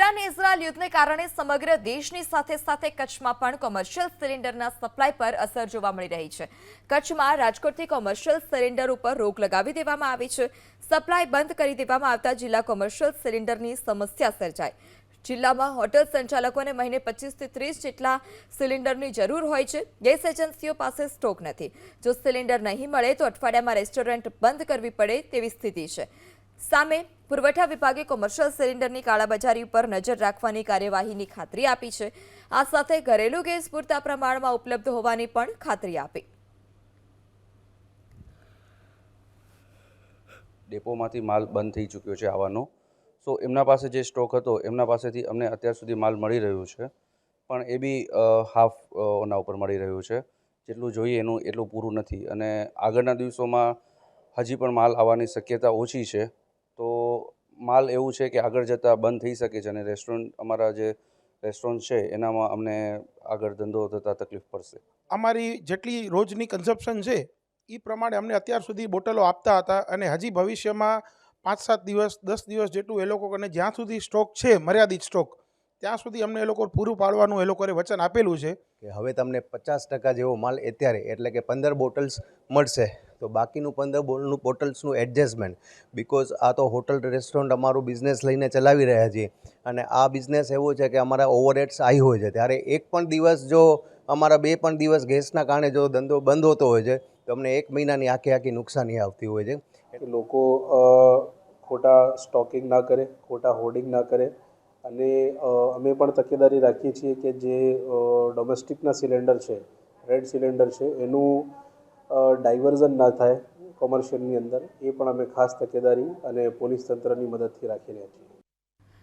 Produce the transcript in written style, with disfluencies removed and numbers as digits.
Iran-Israel યુદ્ધને કારણે સમગ્ર દેશની સાથે સાથે કચ્છમાં પણ કોમર્શિયલ સિલિન્ડરના સપ્લાય પર અસર જોવા મળી રહી છે। કચ્છમાં રાજકોટથી કોમર્શિયલ સિલિન્ડર ઉપર રોક લગાવી દેવામાં આવી છે। સપ્લાય બંધ કરી દેવામાં આવતા જિલ્લા કોમર્શિયલ સિલિન્ડરની સમસ્યા સર્જાઈ। જિલ્લામાં હોટલ સંચાલકોને મહિને 25 થી 30 જેટલા સિલિન્ડરની જરૂર હોય છે। ગેસ એજન્સીઓ પાસે સ્ટોક નથી। જો સિલિન્ડર નહીં મળે તો અઠવાડિયામાં રેસ્ટોરન્ટ બંધ કરવી પડે તેવી સ્થિતિ છે। સામે પુરવઠા વિભાગે કોમર્શિયલ સિલિન્ડરની કાળાબજારી પર નજર રાખવાની કાર્યવાહીની ખાતરી આપી છે। આ સાથે ઘરેલુ ગેસ પૂરતા પ્રમાણમાં ઉપલબ્ધ હોવાની પણ ખાતરી આપી। ડેપોમાંથી માલ બંધ થઈ ચૂક્યો છે આવવાનો, સો એમના પાસે જે સ્ટોક હતો એમના પાસેથી અમને અત્યાર સુધી માલ મળી રહ્યું છે, પણ એ બી હાફ ઓના ઉપર મળી રહ્યું છે। જેટલું જોઈએ એનું એટલું પૂરું નથી અને આગળના દિવસોમાં હજી પણ માલ આવવાની શક્યતા ઓછી છે। તો માલ એવું છે કે આગળ જતાં બંધ થઈ શકે છે અને અમારા જે રેસ્ટોરન્ટ છે એનામાં અમને આગળ ધંધો થતાં તકલીફ પડશે। અમારી જેટલી રોજની કન્ઝપ્શન છે એ પ્રમાણે અમને અત્યાર સુધી બોટલો આપતા હતા અને હજી ભવિષ્યમાં 5-7 દિવસ 10 દિવસ જેટલું એ લોકો અને જ્યાં સુધી સ્ટોક છે મર્યાદિત સ્ટોક ત્યાં સુધી અમને એ લોકો પૂરું પાડવાનું એ લોકોએ વચન આપેલું છે કે હવે તમને 50% જેવો માલ અત્યારે એટલે કે 15 બોટલ્સ મળશે, તો બાકીનું 15 બોટલ્સનું એડજસ્ટમેન્ટ, બિકોઝ આ તો હોટલ રેસ્ટોરન્ટ અમારું બિઝનેસ લઈને ચલાવી રહ્યા છીએ અને આ બિઝનેસ એવો છે કે અમારા ઓવરહેડ્સ હાઈ હોય છે, ત્યારે એક પણ દિવસ જો અમારા 2 પણ દિવસ ગેસના કારણે જો ધંધો બંધ હોતો હોય છે તો અમને 1 મહિનાની આખી નુકસાની આવતી હોય છે। કે લોકો ખોટા સ્ટોકિંગ ના કરે, ખોટા હોર્ડિંગ ના કરે અને અમે પણ તકેદારી રાખીએ છીએ કે જે ડોમેસ્ટિકના સિલિન્ડર છે, રેડ સિલિન્ડર છે, એનું ડાયવર્ઝન ના થાય કોમર્શિયલની અંદર, એ પણ અમે ખાસ તકેદારી અને પોલીસ તંત્રની મદદથી રાખી રહ્યા છીએ।